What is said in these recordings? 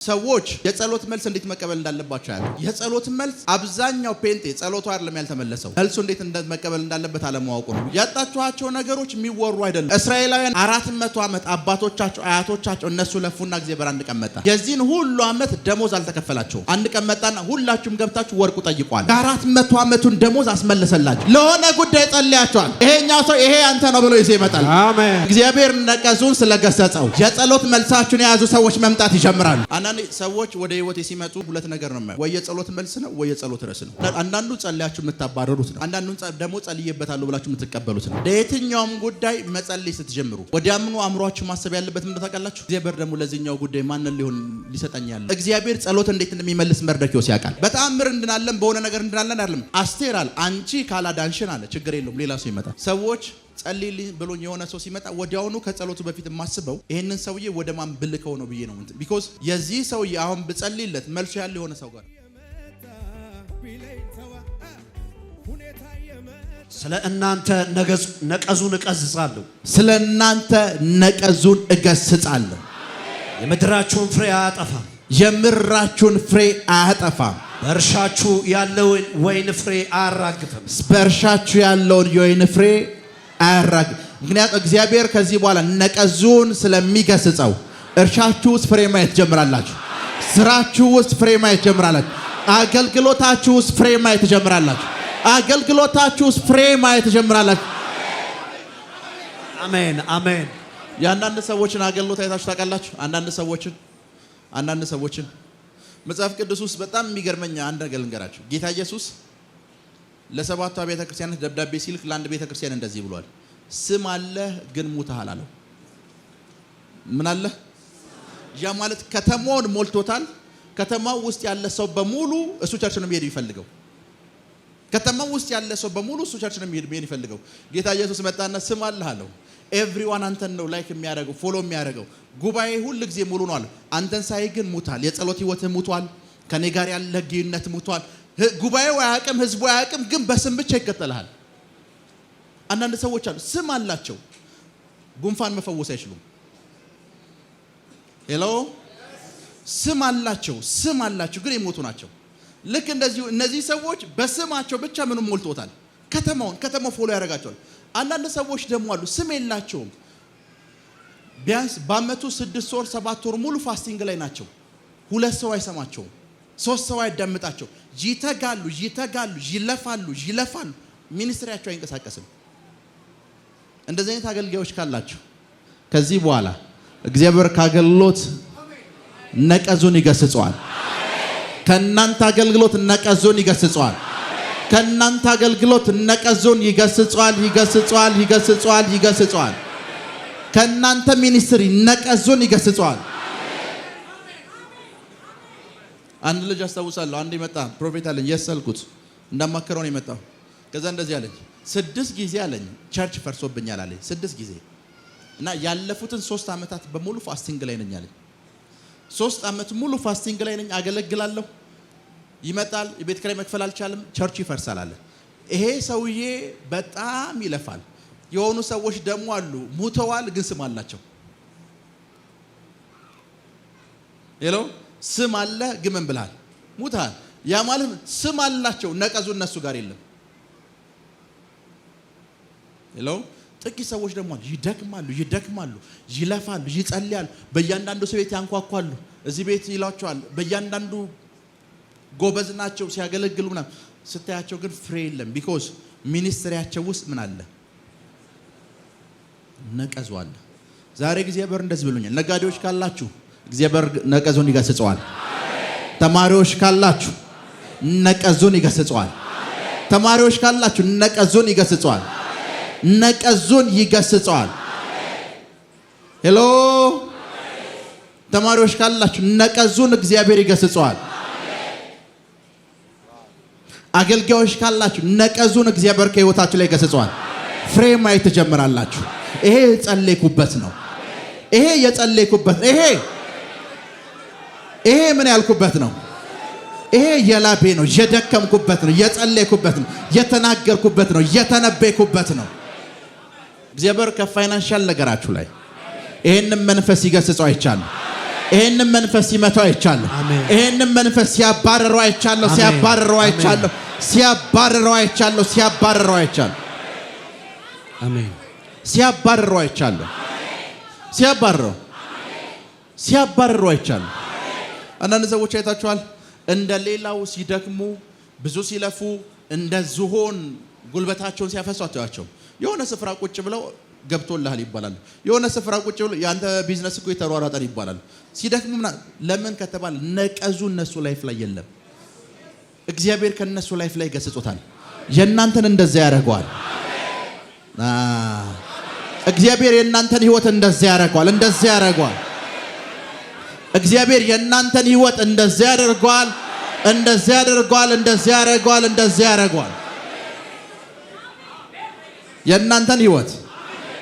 ሰዎች የጸሎት መልስ እንዴት መቀበል እንዳለባቸው ያለው የጸሎት መልስ አብዛኛው ፔንቴ ጸሎቱ አይደለም ያልተመለሰው መልሱ እንዴት መቀበል እንዳለበት አለማወቁ ነው። ያጣጣቸው ነገሮች የሚወሩ አይደለም። እስራኤላውያን 400 ዓመት አባቶቻቸው አያቶቻቸው እነሱ ለፉና እግዚአብሔር አንድ ቀን መጣ። የዚህን ሁሉ ዓመት ደሞዝ አልተከፈላቸው። አንድ ቀን መጣና ሁላችሁም ገብታችሁ ወርቁ ጠይቋል። 400 ዓመቱን ደሞዝ አስመለሰላችሁ። ለሆነ ጉዳይ ጸልያችኋል። ይሄኛው ሰው ይሄ አንተ ነው ብሎ ይዘ ይመጣል። አሜን። እግዚአብሔር ነቀዙን ስለገሰጸው የጸሎት መልሳችሁን የያዙ ሰዎች መምጣት ይጀምራሉ። ሰዎች ወደ ህይወት ሲመጡ ሁለት ነገር ነው ወይ የጸሎት መልስ ነው ወይ የጸሎት ርዕስ ነው። አንዳንዱ ጸልያችሁ የምታባረሩት ነው። አንዳንዱ ደግሞ ጸልይበታለሁ ብላችሁ የምትቀበሉት ነው። ለየትኛውም ጉዳይ መጸለይ ስትጀምሩ ወዲያምኑ አእምሮአችሁ ማሰብ ያለበት ምን ታውቃላችሁ? እግዚአብሔር ደግሞ ለዚህኛው ጉዳይ ማንን ሊሆን ሊሰጠኝ ያለው? እግዚአብሔር ጸሎት እንዴት እንደሚመልስ መርዶክዮስ ያውቃል። በተአምር እንድናለን በሆነ ነገር እንድናለን አይደለም። አስቴር አለ አንቺ ካላዳንሽን አለ ችግር የለውም ሌላ ሰው ይመጣል። ሰዎች ጸልይልኝ ብሎኝ የሆነ ሰው ሲመጣ ወዲያውኑ ከጸሎቱ በፊት የማስበው ይሄንን ሰውዬ ወደ ማን ብልከው ነው ብዬ ነው እንት ቢኮዝ የዚህ ሰውዬ አሁን ብጸልይለት መልሱ ያለ የሆነ ሰው ጋር ስለ እናንተ ነቀዙን እገስጻለሁ። ስለ እናንተ ነቀዙን እገስጻለሁ። የምድራችሁን ፍሬ አያጠፋም። የምድራችሁን ፍሬ አያጠፋም። በእርሻችሁ ያለውን ወይን ፍሬ አያራግፍም። በእርሻችሁ ያለውን የወይን ፍሬ አያራግፍ። ምክንያቱም እግዚአብሔር ከዚህ በኋላ ነቀዙን ስለሚገስጸው እርሻችሁ ውስጥ ፍሬ ማየት ጀምራላችሁ። ስራችሁ ውስጥ ፍሬ ማየት ጀምራላችሁ። አገልግሎታችሁ ውስጥ ፍሬ ማየት ጀምራላችሁ። አገልግሎታችሁ ውስጥ ፍሬ ማየት ጀምራላችሁ። አሜን አሜን። የአንዳንድ ሰዎችን አገልግሎት አይታችሁ ታውቃላችሁ? አንዳንድ ሰዎችን መጽሐፍ ቅዱስ ውስጥ በጣም የሚገርመኝ አንድ ነገር ልንገራችሁ። ጌታ ኢየሱስ ለሰባቱ ቤተ ክርስቲያናት ደብዳቤ ሲልክ ለአንድ ቤተ ክርስቲያን እንደዚህ ብሏል። ስም አለ ግን ሙተሃል አለው። ምን አለ? ያ ማለት ከተማውን ሞልቶታል። ከተማው ውስጥ ያለ ሰው በሙሉ እሱ ቸርች ነው የሚሄድ ይፈልገው። ከተማው ውስጥ ያለ ሰው በሙሉ እሱ ቸርች ነው የሚሄድ ይፈልገው። ጌታ ኢየሱስ መጣና ስም አለ አለው። ኤቭሪዋን አንተን ነው ላይክ የሚያደርገው ፎሎ የሚያደርገው። ጉባኤ ሁሉ ጊዜ ሙሉ ነው አለ። አንተን ሳይ ግን ሙታል። የጸሎት ህይወትህ ሙቷል። ከኔ ጋር ያለ ግንኙነት ሙቷል። ጉባኤው አያውቅም፣ ህዝቡ አያውቅም፣ ግን በስም ብቻ ይከተልሃል። አንዳንድ ሰዎች አሉ ስም አላቸው፣ ጉንፋን መፈወስ አይችሉም። ሄሎ ስም አላቸው ግን የሞቱ ናቸው። ልክ እንደዚሁ እነዚህ ሰዎች በስማቸው ብቻ ምንም ሞልቶታል። ከተማው ፎሎ ያደርጋቸዋል። አንዳንድ ሰዎች ደግሞ አሉ ስም የላቸውም። ቢያንስ በአመቱ 6 ወር 7 ወር ሙሉ ፋስቲንግ ላይ ናቸው። 2 ሰው አይሰማቸውም። 3 ሰው አይዳምጣቸው። ይተጋሉ፣ ይለፋሉ። ሚኒስትሪያቸው አይንቀሳቀስም። እንደዚህ አይነት አገልጋዮች ካላችሁ ከዚህ በኋላ እግዚአብሔር ካገልግሎት ነቀዙን ይገስጸዋል። ከናንተ አገልግሎት ነቀዙን ይገስጸዋል። ከናንተ አገልግሎት ነቀዙን ይገስጸዋል። ከናንተ ሚኒስትሪ ነቀዙን ይገስጸዋል። አንድ ልጅ አስታውሳለሁ። አንድ ይመጣ ፕሮፌት አለኝ የሰልኩት እንዳማከረው ነው የመጣው። ከዛ እንደዚህ አለኝ 6 ጊዜ አለኝ ቸርች ፈርሶብኛል አለኝ 6 ጊዜ እና ያለፉትን 3 አመታት በሙሉ ፋስቲንግ ላይ ነኝ አለኝ። 3 አመት ሙሉ ፋስቲንግ ላይ ነኝ፣ አገለግላለሁ። ይመጣል፣ የቤት ኪራይ መክፈል አልቻለም፣ ቸርች ይፈርሳል አለ። ይሄ ሰውዬ በጣም ይለፋል። የሆኑ ሰዎች ደግሞ አሉ ሙተዋል፣ ግን ስም አላቸው። ሄሎ ስም አለ ግን ምን ብለሃል? ሙታል። ያ ማለት ስም አላቸው፣ ነቀዙ እነሱ ጋር የለም። ሄሎ ጥቂት ሰዎች ደግሞ ይደክማሉ፣ ይለፋሉ፣ ይጸልያሉ። በእያንዳንዱ ሰው ቤት ያንኳኳሉ። እዚህ ቤት ይላቸዋል። በእያንዳንዱ ጎበዝ ናቸው ሲያገለግሉ ምናምን። ስታያቸው ግን ፍሬ የለም። ቢኮዝ ሚኒስትሪያቸው ውስጥ ምን አለ? ነቀዙ አለ። ዛሬ እግዚአብሔር እንደዚህ ብሎኛል። ነጋዴዎች ካላችሁ እግዚአብሔር ነቀዙን ይገስጸዋል። ተማሪዎች ካላችሁ ነቀዙን ይገስጸዋል። ተማሪዎች ካላችሁ ነቀዙን ይገስጸዋል። ሄሎ ተማሪዎች ካላችሁ ነቀዙን እግዚአብሔር ይገስጸዋል። አገልጋዮች ካላችሁ ነቀዙን እግዚአብሔር ከህይወታችሁ ላይ ይገስጸዋል። ፍሬ ማየት ትጀምራላችሁ። ይሄ የጸለይኩበት ነው። ይሄ ምን ያልኩበት ነው? ይሄ የላቤ ነው፣ የደከምኩበት ነው፣ የጸለይኩበት ነው፣ የተናገርኩበት ነው፣ የተነበይኩበት ነው። እግዚአብሔር ከፋይናንሻል ነገራችሁ ላይ ይሄንን መንፈስ ይገስጸው አይቻልም። ይሄንን መንፈስ ሲመታው አይቻለሁ። ይሄንን መንፈስ ሲያባረረው አይቻለሁ። ሲያባረረው አይቻለሁ። ሲያባረረው አይቻለሁ። ሲያባረረው አይቻለሁ። አሜን። ሲያባረረው አይቻለሁ። ሲያባረረው አይቻለሁ። አንዳንድ ሰዎች አይታችኋል፣ እንደ ሌላው ሲደክሙ ብዙ ሲለፉ እንደ ዝሆን ጉልበታቸውን ሲያፈሱ አታያቸው። የሆነ ስፍራ ቁጭ ብለው ገብቶልሃል ይባላል። የሆነ ስፍራ ቁጭ ብለው ያንተ ቢዝነስ እኮ የተሯሯጠን ይባላል። ሲደክሙ ለምን ከተባለ ነቀዙ እነሱ ላይፍ ላይ የለም። እግዚአብሔር ከነሱ ላይፍ ላይ ገስጾታል። የእናንተን እንደዛ ያደርገዋል። እግዚአብሔር የእናንተን ህይወት እንደዛ ያደርገዋል። እንደዛ ያደርገዋል። እግዚአብሔር የእናንተን ህይወት እንደዛ ያደርገዋል። እንደዛ ያደርገዋል። እንደዛ ያደርገዋል። እንደዛ ያደርገዋል። የእናንተን ህይወት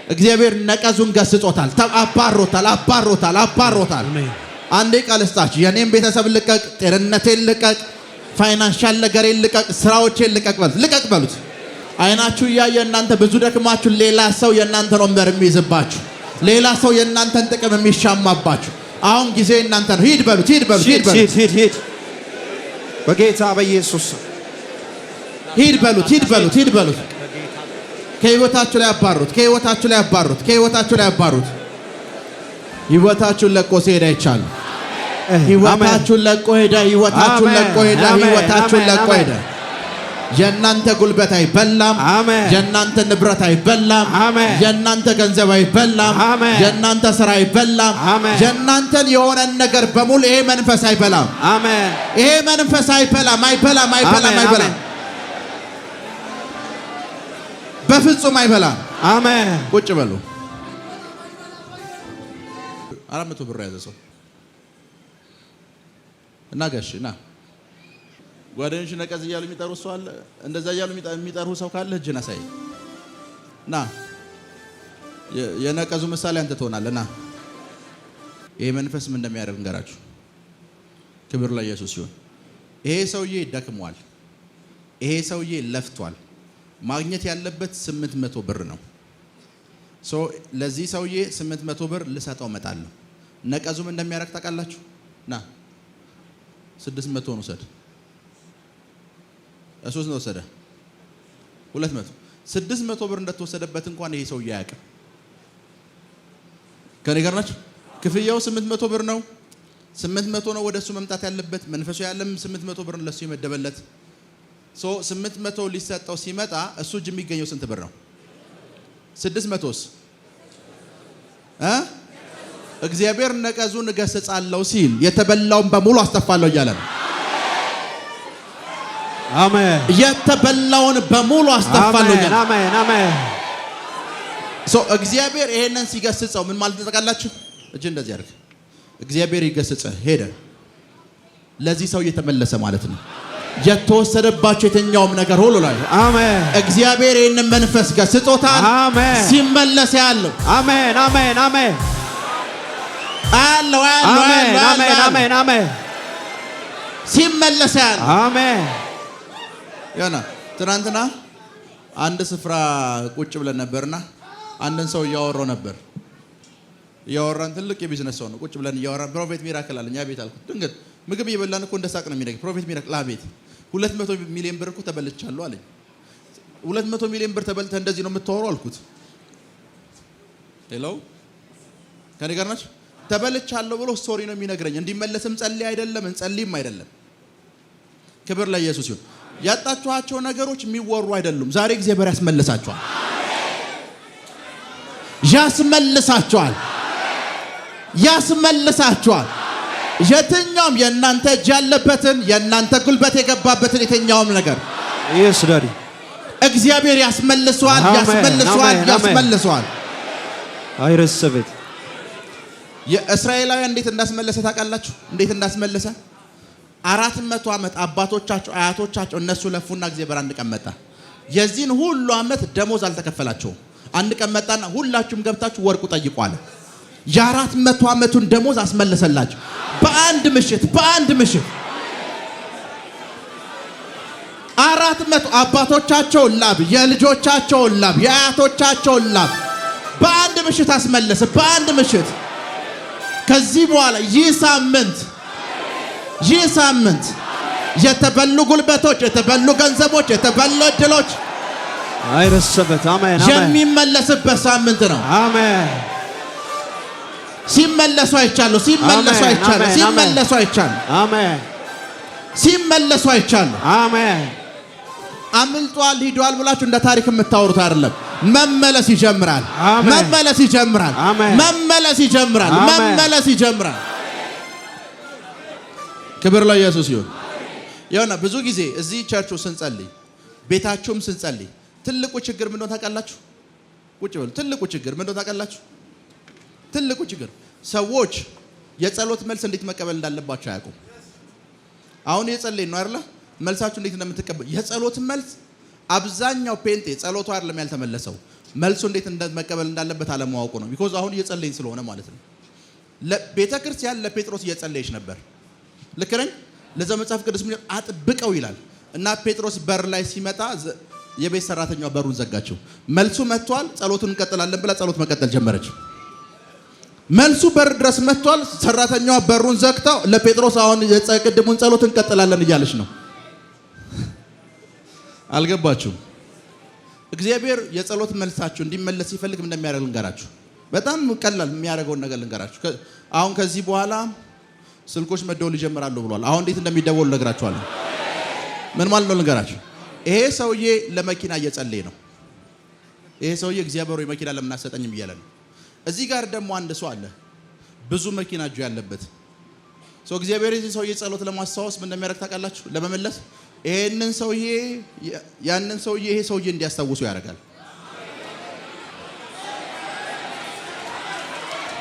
እግዚአብሔር ነቀዙን ገስጾታል። አባሮታል። አንዴ ቃል ስጣችሁ፣ የኔም ቤተሰብ ልቀቅ፣ ጤንነቴን ልቀቅ፣ ፋይናንሻል ነገሬን ልቀቅ፣ ስራዎቼን ልቀቅ በሉት። አይናችሁ እያየ እናንተ ብዙ ደክማችሁ ሌላ ሰው የእናንተን ወንበር የሚይዝባችሁ፣ ሌላ ሰው የእናንተን ጥቅም የሚሻማባችሁ፣ አሁን ጊዜ እናንተ ነው። ሂድ በሉት። ሂድ በጌታ በኢየሱስ ሂድ በሉት። ከህይወታችሁ ላይ አባሩት። ህይወታችሁን ለቆ ሲሄድ አይቻልም። ህይወታችሁን ለቆ ሄደ። የእናንተ ጉልበት አይበላም። የእናንተ ንብረት አይበላም። የእናንተ ገንዘብ አይበላም። የእናንተ ስራ አይበላም። የእናንተን የሆነን ነገር በሙሉ ይሄ መንፈስ አይበላም። ይሄ መንፈስ አይበላም። በፍጹም አይበላም። አሜን። ቁጭ በሉ። 400 ብር ያዘ ሰው እና ጋሽ ና ጓደኞች ነቀዝ እያሉ የሚጠሩ ሰው አለ። እንደዛ እያሉ የሚጠሩ ሰው ካለ እጅን አሳይ። ና የነቀዙ ምሳሌ አንተ ትሆናለህ። ና ይሄ መንፈስ ምን እንደሚያደርግ እንገራችሁ። ክብር ለኢየሱስ ይሁን። ይሄ ሰውዬ ደክሟል። ይሄ ሰውዬ ለፍቷል። ማግኘት ያለበት 800 ብር ነው። ለዚህ ሰውዬ 800 ብር ልሰጠው እመጣለሁ። ነቀዙም እንደሚያደርግ ታውቃላችሁ። ና 600 ነው ሰድ እሱስ ነው ወሰደ 200 600 ብር እንደተወሰደበት እንኳን ይሄ ሰውዬ አያውቅም። ከኔ ጋር ናችሁ? ክፍያው 800 ብር ነው። 800 ነው ወደሱ መምጣት ያለበት። መንፈሱ ያለም 800 ብር ለሱ የመደበለት 800 ሊሰጠው ሲመጣ እሱ እጅ የሚገኘው ስንት ብር ነው? 600ስ እግዚአብሔር ነቀዙን እገስጻለሁ ሲል የተበላውን በሙሉ አስተፋለሁ እያለ ነው። አሜን። የተበላውን በሙሉ አስተፋለሁ እያለ ነው። አሜን። እግዚአብሔር ይሄንን ሲገስጸው ምን ማለት ተጠቃላችሁ? እጅ እንደዚህ አድርግ። እግዚአብሔር ይገስጽ ሄደ። ለዚህ ሰው እየተመለሰ ማለት ነው። የተወሰደባቸው የትኛውም ነገር ሁሉ ላይ አሜን። እግዚአብሔር ይሄንን መንፈስ ገስጾታል። አሜን። ሲመለስ ያለው አሜን። አለው ሲመለስ ያለው አሜን። ያና ትናንትና አንድ ስፍራ ቁጭ ብለን ነበርና አንድን ሰው እያወራው ነበር። እያወራን ትልቅ የቢዝነስ ሰው ነው። ቁጭ ብለን እያወራን ፕሮፌት ሚራክል አለኝ። አቤት አልኩት። ድንገት ምግብ እየበላን እኮ እንደሳቅ ነው የሚነግረኝ። ፕሮፌት ሚራክል አቤት 200 ሚሊዮን ብር እኮ ተበልቻለሁ አለኝ። 200 ሚሊዮን ብር ተበልተ እንደዚህ ነው የምታወራው አልኩት። ሄሎ ከኔ ጋር ናችሁ? ተበልቻለሁ ብሎ ስቶሪ ነው የሚነግረኝ። እንዲመለስም ጸልይ አይደለም እንጸልይም አይደለም። ክብር ለኢየሱስ ይሁን። ያጣችኋቸው ነገሮች የሚወሩ አይደሉም። ዛሬ እግዚአብሔር ያስመልሳችኋል። ያስመልሳችኋል። የትኛውም የእናንተ እጅ ያለበትን የእናንተ ጉልበት የገባበትን የትኛውም ነገር ኢየሱስ ዳዲ እግዚአብሔር ያስመልሰዋል። አይረሰበት የእስራኤላውያን እንዴት እንዳስመለሰ ታውቃላችሁ? እንዴት እንዳስመለሰ 400 ዓመት አባቶቻቸው አያቶቻቸው እነሱ ለፉና እግዚአብሔር አንድ ቀን መጣ። የዚህን ሁሉ ዓመት ደሞዝ አልተከፈላቸውም። አንድ ቀን መጣና ሁላችሁም ገብታችሁ ወርቁ ጠይቁ አለ። የ400 ዓመቱን ደሞዝ አስመለሰላቸው በአንድ ምሽት 400 አባቶቻቸውን ላብ፣ የልጆቻቸውን ላብ፣ የአያቶቻቸውን ላብ በአንድ ምሽት አስመለሰ። በአንድ ምሽት ከዚህ በኋላ ይህ ሳምንት የተበሉ ጉልበቶች፣ የተበሉ ገንዘቦች፣ የተበሉ እድሎች አይረሰበት። አሜን የሚመለስበት ሳምንት ነው። አሜን። ሲመለሱ አይቻለሁ። አሜን አሜን። አምልጧል ሂዷል ብላችሁ እንደ ታሪክ የምታወሩት አይደለም። መመለስ ይጀምራል። ክብር ለኢየሱስ ይሁን። ይኸውና ብዙ ጊዜ እዚህ ቸርቹ ስንጸልይ፣ ቤታችሁም ስንጸልይ ትልቁ ችግር ምን እንደሆነ ታውቃላችሁ? ቁጭ በሉ። ትልቁ ችግር ምን እንደሆነ ታውቃላችሁ? ትልቁ ችግር ሰዎች የጸሎት መልስ እንዴት መቀበል እንዳለባቸው አያውቁም። አሁን የጸለይን ነው አይደለ? መልሳችሁ እንዴት እንደምትቀበል የጸሎት መልስ አብዛኛው ፔንቴ ጸሎቱ አይደለም ያልተመለሰው፣ መልሱ እንዴት መቀበል እንዳለበት አለማወቁ ነው። ቢኮዝ አሁን እየጸለይን ስለሆነ ማለት ነው። ለቤተ ክርስቲያን ለጴጥሮስ እየጸለየች ነበር። ልክ ነኝ? ለዛ መጽሐፍ ቅዱስ ምን አጥብቀው ይላል። እና ጴጥሮስ በር ላይ ሲመጣ የቤት ሰራተኛዋ በሩን ዘጋችው። መልሱ መጥቷል፣ ጸሎቱን እንቀጥላለን ብላ ጸሎት መቀጠል ጀመረች። መልሱ በር ድረስ መጥቷል፣ ሰራተኛዋ በሩን ዘግታው ለጴጥሮስ አሁን የቅድሙን ጸሎት እንቀጥላለን እያለች ነው። አልገባችሁም? እግዚአብሔር የጸሎት መልሳችሁ እንዲመለስ ይፈልግ እንደሚያደርግ ልንገራችሁ። በጣም ቀላል የሚያደርገውን ነገር ልንገራችሁ። አሁን ከዚህ በኋላ ስልኮች መደወል ይጀምራሉ ብሏል። አሁን እንዴት እንደሚደወሉ ነግራችኋለሁ። ምን ማለት ነው ልንገራችሁ። ይሄ ሰውዬ ለመኪና እየጸለየ ነው። ይሄ ሰውዬ እግዚአብሔር ወይ መኪና ለምን አሰጠኝም እያለ ነው። እዚህ ጋር ደግሞ አንድ ሰው አለ ብዙ መኪና እጁ ያለበት ሰው። እግዚአብሔር የዚህ ሰውዬ ጸሎት ለማስታወስ ምን እንደሚያደርግ ታውቃላችሁ? ለመመለስ ይሄንን ሰውዬ ያንን ሰውዬ ይሄ ሰውዬ እንዲያስታውሱ ያደርጋል።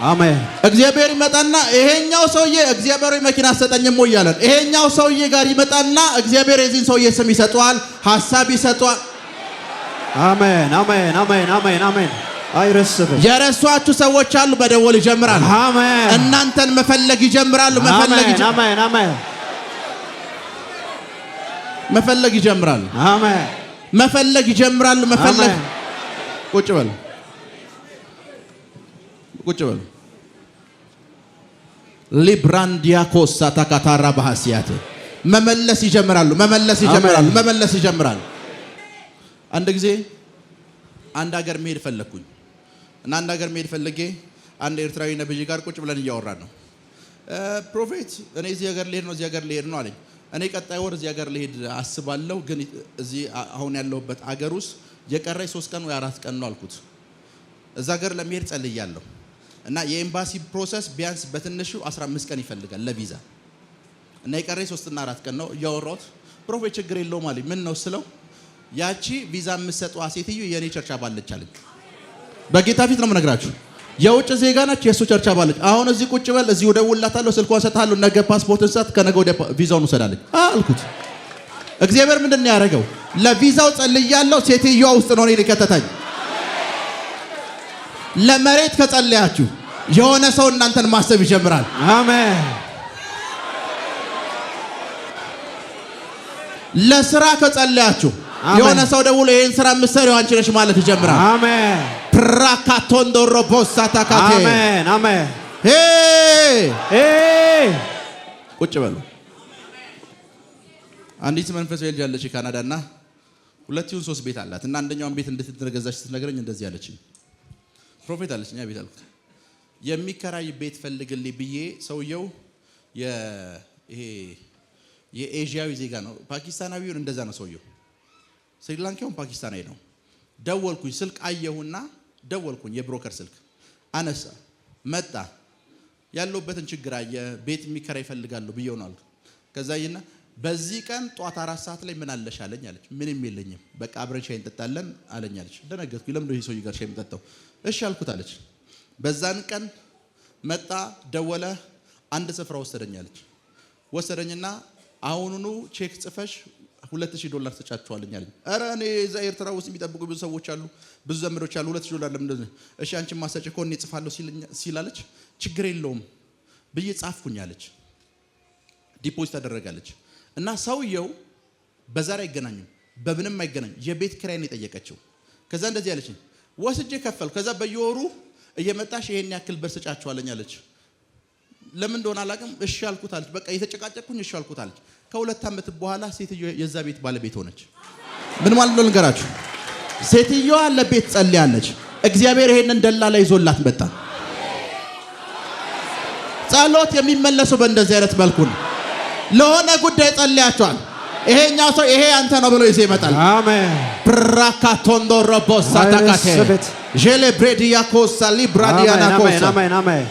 አሜን። እግዚአብሔር ይመጣና ይሄኛው ሰውዬ እግዚአብሔር ወይ መኪና አሰጠኝም ወይ ያለን ይሄኛው ሰውዬ ጋር ይመጣና እግዚአብሔር የዚህን ሰውዬ ስም ይሰጠዋል፣ ሐሳብ ይሰጠዋል። አሜን አሜን አሜን አሜን አሜን። አይረስበት። የረሷችሁ ሰዎች አሉ፣ መደወል ይጀምራሉ። አሜን። እናንተን መፈለግ ይጀምራሉ። አሜን አሜን። መፈለግ ይጀምራሉ። አሜን። መፈለግ ይጀምራሉ። መፈለግ ቁጭ በሉ። ሊብራንዲያ ኮሳ ታካታራ ባህሲያት መመለስ ይጀምራሉ። አንድ ጊዜ አንድ ሀገር መሄድ ፈለግኩኝ እና አንድ ሀገር መሄድ ፈልጌ አንድ ኤርትራዊ ነብይ ጋር ቁጭ ብለን እያወራን ነው። ፕሮፌት እኔ እዚህ ሀገር ልሄድ ነው አለኝ። እኔ ቀጣይ ወር እዚህ ሀገር ልሄድ አስባለሁ፣ ግን እዚህ አሁን ያለሁበት ሀገር ውስጥ የቀረኝ 3 ቀን ወይ 4 ቀን ነው አልኩት። እዛ ሀገር ለመሄድ ጸልያለሁ እና የኤምባሲ ፕሮሰስ ቢያንስ በትንሹ 15 ቀን ይፈልጋል ለቪዛ እና የቀረኝ 3 እና 4 ቀን ነው። እያወራሁት ፕሮፌት ችግር የለውም አለኝ። ምን ነው ስለው ያቺ ቪዛ የምትሰጠው ሴትዮ የኔ ቸርች አባል ነች አለኝ። በጌታ ፊት ነው የምነግራችሁ። የውጭ ዜጋ ነች፣ የሱ ቸርች አባል ነች። አሁን እዚህ ቁጭ በል፣ እዚህ እደውልላታለሁ፣ ስልኳን እሰጥሃለሁ፣ ነገ ፓስፖርትን ሰጥ፣ ከነገ ወዲያ ቪዛውን ውሰዳለች አልኩት። እግዚአብሔር ምንድን ነው ያደረገው? ለቪዛው ጸልያለሁ፣ ሴትዮዋ ውስጥ ነው እኔን የከተተኝ። ለመሬት ከጸለያችሁ የሆነ ሰው እናንተን ማሰብ ይጀምራል። አሜን። ለስራ ከጸለያችሁ የሆነ ሰው ደውሎ ይሄን ስራ የምትሰሪው አንቺ ነሽ ማለት ይጀምራል። አሜን። ፕራካቶንዶሮ ቦሳታካቴ አሜን አሜን። ቁጭ በሉ። አንዲት መንፈሳዊ ልጅ አለች ካናዳ እና 2-3 ቤት አላት እና አንደኛውን ቤት እንድትገዛች ስትነግረኝ እንደዚህ አለችኝ። ፕሮፌት አለች እኛ ቤት አልኩት። የሚከራይ ቤት ፈልግልኝ ብዬ ሰውየው ይሄ የኤዥያዊ ዜጋ ነው፣ ፓኪስታናዊውን እንደዛ ነው ሰውየው። ስሪላንካውን ፓኪስታናዊ ነው። ደወልኩኝ፣ ስልክ አየሁና ደወልኩኝ፣ የብሮከር ስልክ አነሳ፣ መጣ፣ ያለውበትን ችግር አየ፣ ቤት የሚከራይ ይፈልጋሉ ብዬው ነው አልኩ። ከዛይና በዚህ ቀን ጧት 4 ሰዓት ላይ ምን አለሽ አለኝ አለች። ምንም የለኝም፣ በቃ አብረን ሻይ እንጠጣለን አለኝ አለች። ደነገጥኩኝ። ለምን ነው ይሄ ሰውዬ ጋር ሻይ የምጠጣው? እሺ አልኩት አለች። በዛን ቀን መጣ፣ ደወለ፣ አንድ ስፍራ ወሰደኝ አለች። ወሰደኝና አሁኑኑ ቼክ ጽፈሽ $2000 ተጫጭቷልኝ አለኝ። ኧረ እኔ እዛ ኤርትራ ውስጥ የሚጠብቁ ብዙ ሰዎች አሉ፣ ብዙ ዘመዶች አሉ። $2000 ለምን? እሺ አንቺ ማሰጭ ከሆነ እጽፋለሁ ሲላለች፣ ችግር የለውም ብዬ ጻፍኩኝ አለች። ዲፖዚት አደረጋለች እና ሰውየው በዛሬ አይገናኙም፣ በምንም አይገናኙ። የቤት ኪራይ ነው የጠየቀችው። ከዛ እንደዚህ አለች፣ ወስጄ ከፈልኩ። ከዛ በየወሩ እየመጣሽ ይሄን ያክል ብር ስጫቸዋለኝ አለች። ለምን እንደሆነ አላውቅም። እሺ አልኩት አለች። በቃ የተጨቃጨቅኩኝ እሺ አልኩት አለች። ከ2 ዓመት በኋላ ሴትዮ የዛ ቤት ባለቤት ሆነች። ምን ማለት ነው ልንገራችሁ። ሴትዮዋ ለቤት ጸልያለች። እግዚአብሔር ይሄንን ደላላ ይዞላት መጣ። ጸሎት የሚመለሰው በእንደዚህ አይነት መልኩ ነው። ለሆነ ጉዳይ ጸልያቸዋል። ይሄኛው ሰው ይሄ አንተ ነው ብሎ ይዘ ይመጣል። አሜን። ብራካቶንዶ ሮቦሳ ታካቴ ጄሌ ብሬዲያ ኮሳ ሊብራዲያና ኮሳ አሜን አሜን።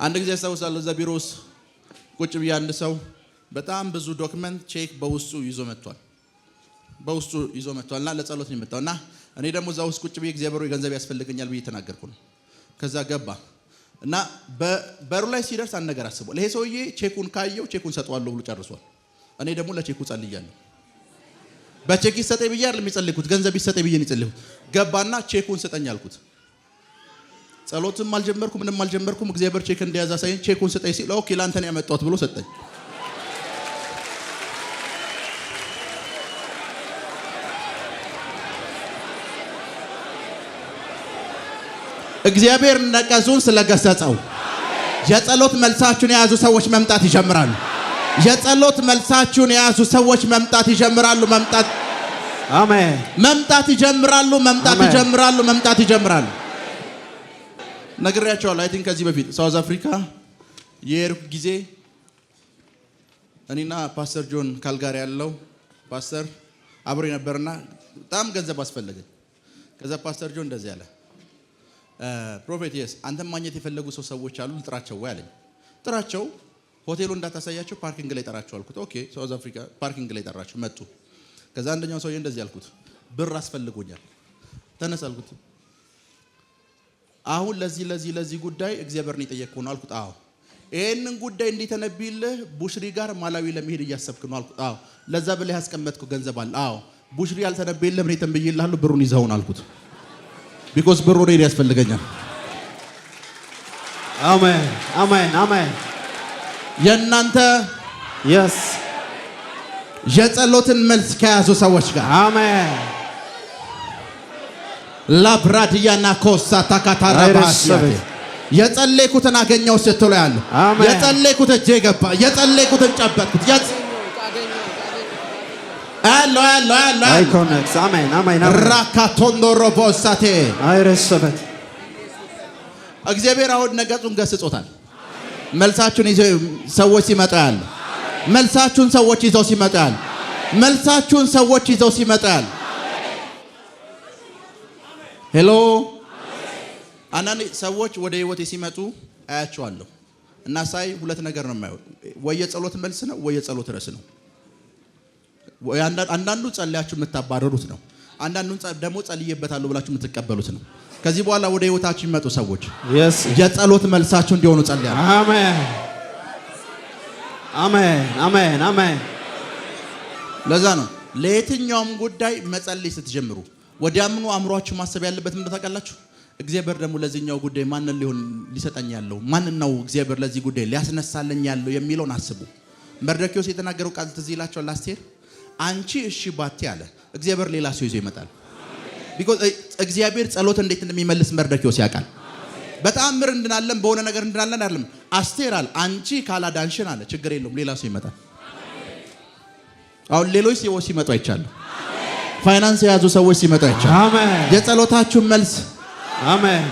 አንድ ጊዜ አስታውሳለሁ እዛ ቢሮ ውስጥ ቁጭ ብዬ አንድ ሰው በጣም ብዙ ዶክመንት ቼክ በውስጡ ይዞ መጥቷልና ለጸሎት ነው የመጣውና እኔ ደግሞ እዛ ውስጥ ቁጭ ብዬ እግዚአብሔር ሆይ ገንዘብ ያስፈልገኛል ብዬ ተናገርኩ ነው። ከዛ ገባ እና በሩ ላይ ሲደርስ አንድ ነገር አስቧል። ይሄ ሰውዬ ቼኩን ካየው ቼኩን ሰጠዋለሁ ብሎ ጨርሷል። እኔ ደግሞ ለቼኩ ጸልያለሁ። በቼክ ይሰጠኝ ብዬ አይደለም የጸለይኩት፣ ገንዘብ ይሰጠኝ ብዬ ነው የጸለይኩት። ገባና ቼኩን ስጠኝ አልኩት። ጸሎትም አልጀመርኩም ምንም አልጀመርኩም። እግዚአብሔር ቼክ እንደያዘ ሳይን ቼኩን ስጠኝ ሲል ኦኬ ላንተ ነው ያመጣሁት ብሎ ሰጠኝ። እግዚአብሔር ነቀዙን ስለገሰጸው የጸሎት መልሳችሁን የያዙ ሰዎች መምጣት ይጀምራሉ። የጸሎት መልሳችሁን የያዙ ሰዎች መምጣት ይጀምራሉ። አሜን። መምጣት ይጀምራሉ። ነግሬያቸዋለሁ። አይ ቲንክ ከዚህ በፊት ሳውዝ አፍሪካ የሄድኩ ጊዜ እኔና ፓስተር ጆን ካልጋሪ ያለው ፓስተር አብሮ ነበርና በጣም ገንዘብ አስፈለገኝ። ከዛ ፓስተር ጆን እንደዚህ አለ፣ ፕሮፌት የስ አንተም ማግኘት የፈለጉ ሰዎች አሉ ልጥራቸው ወይ አለኝ። ጥራቸው፣ ሆቴሉ እንዳታሳያቸው ፓርኪንግ ላይ ጠራቸው አልኩት። ኦኬ ሳውዝ አፍሪካ ፓርኪንግ ላይ ጠራቸው መጡ። ከዛ አንደኛው ሰውዬ እንደዚህ አልኩት፣ ብር አስፈልጎኛል ተነስ አልኩት። አሁን ለዚህ ጉዳይ እግዚአብሔርን የጠየቅኩህ ነው አልኩት። አዎ። ይሄንን ጉዳይ እንዲተነብይልህ ቡሽሪ ጋር ማላዊ ለመሄድ እያሰብክ ነው አልኩት። አዎ። ለዛ ብለህ ያስቀመጥከው ገንዘብ አለ? አዎ። ቡሽሪ ያልተነበየልህ ምን ተንብይልሃለሁ ብሩን ይዘውን አልኩት። ቢኮዝ ብሩ ነው ያስፈልገኛል። አሜን አሜን አሜን። የእናንተ yes የጸሎትን መልስ ከያዙ ሰዎች ጋር አሜን ላብራዲያና ኮሳ ታካታራባሲያ የጸለይኩትን አገኘው ስትሉ ያለው የጸለይኩት እጄ ገባ፣ የጸለይኩትን ጨበጥኩት አሎ አይኮንክስ አሜን አሜን ራካቶንዶሮ ቦሳቴ አይረሰበት እግዚአብሔር አሁን ነገጹን ገስጾታል። መልሳችሁን ይዘው ሰዎች ሲመጣ ያለ መልሳችሁን ሰዎች ይዘው ሲመጣ ያለ መልሳችሁን ሰዎች ይዘው ሲመጣ ያለ ሄሎ አንዳንድ ሰዎች ወደ ህይወቴ ሲመጡ አያቸዋለሁ እና ሳይ ሁለት ነገር ነው የማየው። ወይ የጸሎት መልስ ነው ወይ የጸሎት ርዕስ ነው። አንዳንዱ ጸልያችሁ የምታባረሩት ነው። አንዳንዱን ደግሞ ጸልይበታለሁ ብላችሁ የምትቀበሉት ነው። ከዚህ በኋላ ወደ ህይወታችሁ የሚመጡ ሰዎች የጸሎት መልሳችሁ እንዲሆኑ ጸልያለሁ። አሜን አሜን አሜን አሜን። ለዛ ነው ለየትኛውም ጉዳይ መጸለይ ስትጀምሩ ወዲያምኑ አእምሯችሁ ማሰብ ያለበት ምን ታውቃላችሁ? እግዚአብሔር ደግሞ ለዚህኛው ጉዳይ ማንን ሊሆን ሊሰጠኝ ያለው ማንን ነው እግዚአብሔር ለዚህ ጉዳይ ሊያስነሳልኝ ያለው የሚለውን አስቡ። መርዶክዮስ የተናገረው ቃል ትዝ ይላችኋል። አስቴር አንቺ እሺ ባቲ አለ እግዚአብሔር ሌላ ሰው ይዞ ይመጣል። ቢኮዝ እግዚአብሔር ጸሎት እንዴት እንደሚመልስ መርዶክዮስ ያውቃል። በተአምር እንድናለን በሆነ ነገር እንድናለን አይደለም። አስቴር አለ አንቺ ካላዳንሽን አለ ችግር የለውም ሌላ ሰው ይመጣል። አሁን ሌሎች ሰዎች ሲመጡ አይቻለሁ። ፋይናንስ የያዙ ሰዎች ሲመጡ አይቻለሁ። አሜን። የጸሎታችሁ መልስ አሜን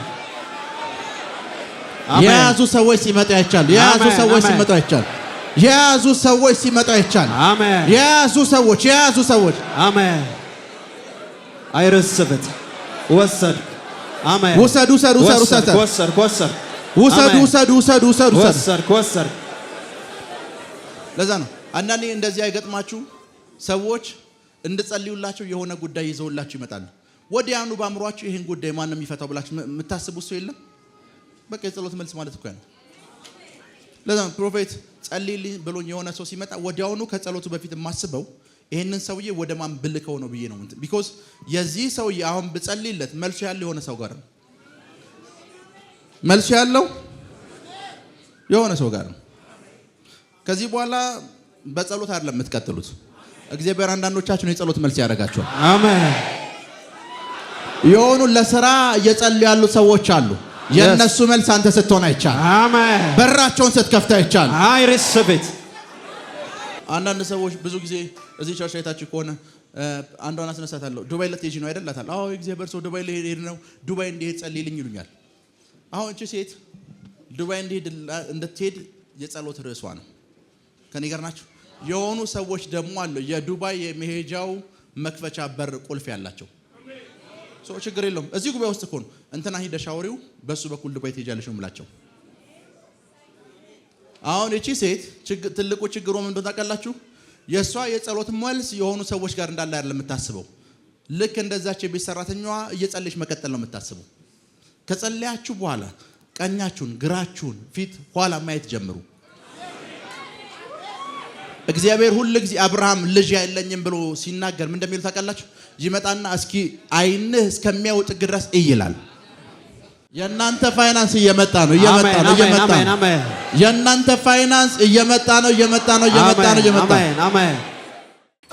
የያዙ ሰዎች ሲመጡ አይቻለሁ። የያዙ ሰዎች ሲመጡ አይቻለሁ። የያዙ ሰዎች ሲመጡ አይቻለሁ። አሜን። የያዙ ሰዎች አሜን። አይረስበት ወሰድ አሜን። ውሰዱ ለዛ ነው አንዳንዴ እንደዚህ አይገጥማችሁ ሰዎች እንድጸልዩላቸው የሆነ ጉዳይ ይዘውላችሁ ይመጣሉ። ወዲያኑ ባምሯችሁ ይሄን ጉዳይ ማን ነው የሚፈታው ብላችሁ የምታስቡት ሰው የለም። በቃ የጸሎት መልስ ማለት እኮ ነው። ለዛ ነው ፕሮፌት ጸልይልኝ ብሎኝ የሆነ ሰው ሲመጣ ወዲያውኑ ከጸሎቱ በፊት የማስበው ይሄንን ሰውዬ ወደ ማን ብልከው ነው ብዬ ነው። ቢኮዝ የዚህ ሰውዬ አሁን ብጸልይለት መልሱ ያለው የሆነ ሰው ጋር ነው። መልሱ ያለው የሆነ ሰው ጋር ነው። ከዚህ በኋላ በጸሎት አይደለም የምትቀጥሉት። እግዚአብሔር አንዳንዶቻችሁን የጸሎት መልስ ያደርጋቸዋል። አሜን። የሆኑ ለሥራ እየጸለዩ ያሉ ሰዎች አሉ። የነሱ መልስ አንተ ስትሆን አይቻል። አሜን። በራቸውን ስትከፍታ አይቻል። I receive it። አንዳንድ ሰዎች ብዙ ጊዜ እዚህ ቸርች አይታችሁ ከሆነ አንዷን አስነሳታለሁ። ዱባይ ልትሄጂ ነው አይደላታል? አዎ እግዚአብሔር ሰው ዱባይ ልሄድ ነው፣ ዱባይ እንዲሄድ ጸልይልኝ ይሉኛል። አሁን እቺ ሴት ዱባይ እንድትሄድ የጸሎት ርዕሷ ነው። ከኔ ጋር ናችሁ? የሆኑ ሰዎች ደግሞ አሉ የዱባይ የመሄጃው መክፈቻ በር ቁልፍ ያላቸው ሰው። ችግር የለውም እዚህ ጉባኤ ውስጥ ኮን እንትና ሂደሽ አውሪው በሱ በኩል ዱባይ ትሄጃለሽ ነው የምላቸው። አሁን እቺ ሴት ትልቁ ችግሩ ምን እንደሆነ ታውቃላችሁ? የሷ የጸሎት መልስ የሆኑ ሰዎች ጋር እንዳለ አይደለም የምታስበው። ልክ እንደዛች የቤት ሰራተኛዋ እየጸለየች መቀጠል ነው የምታስበው። ከጸለያችሁ በኋላ ቀኛችሁን፣ ግራችሁን፣ ፊት ኋላ ማየት ጀምሩ። እግዚአብሔር ሁሉ ጊዜ አብርሃም ልጅ አይለኝም ብሎ ሲናገር ምን እንደሚሉ ታውቃላችሁ? ይመጣና እስኪ አይንህ እስከሚያውጥ ድረስ ይላል። የናንተ ፋይናንስ እየመጣ ነው እየመጣ ነው እየመጣ ነው። የናንተ ፋይናንስ እየመጣ ነው እየመጣ ነው እየመጣ ነው እየመጣ ነው። አሜን።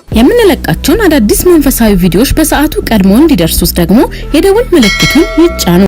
የምንለቃቸውን አዳዲስ መንፈሳዊ ቪዲዮዎች በሰዓቱ ቀድሞ እንዲደርሱት ደግሞ የደውል ምልክቱን ይጫኑ።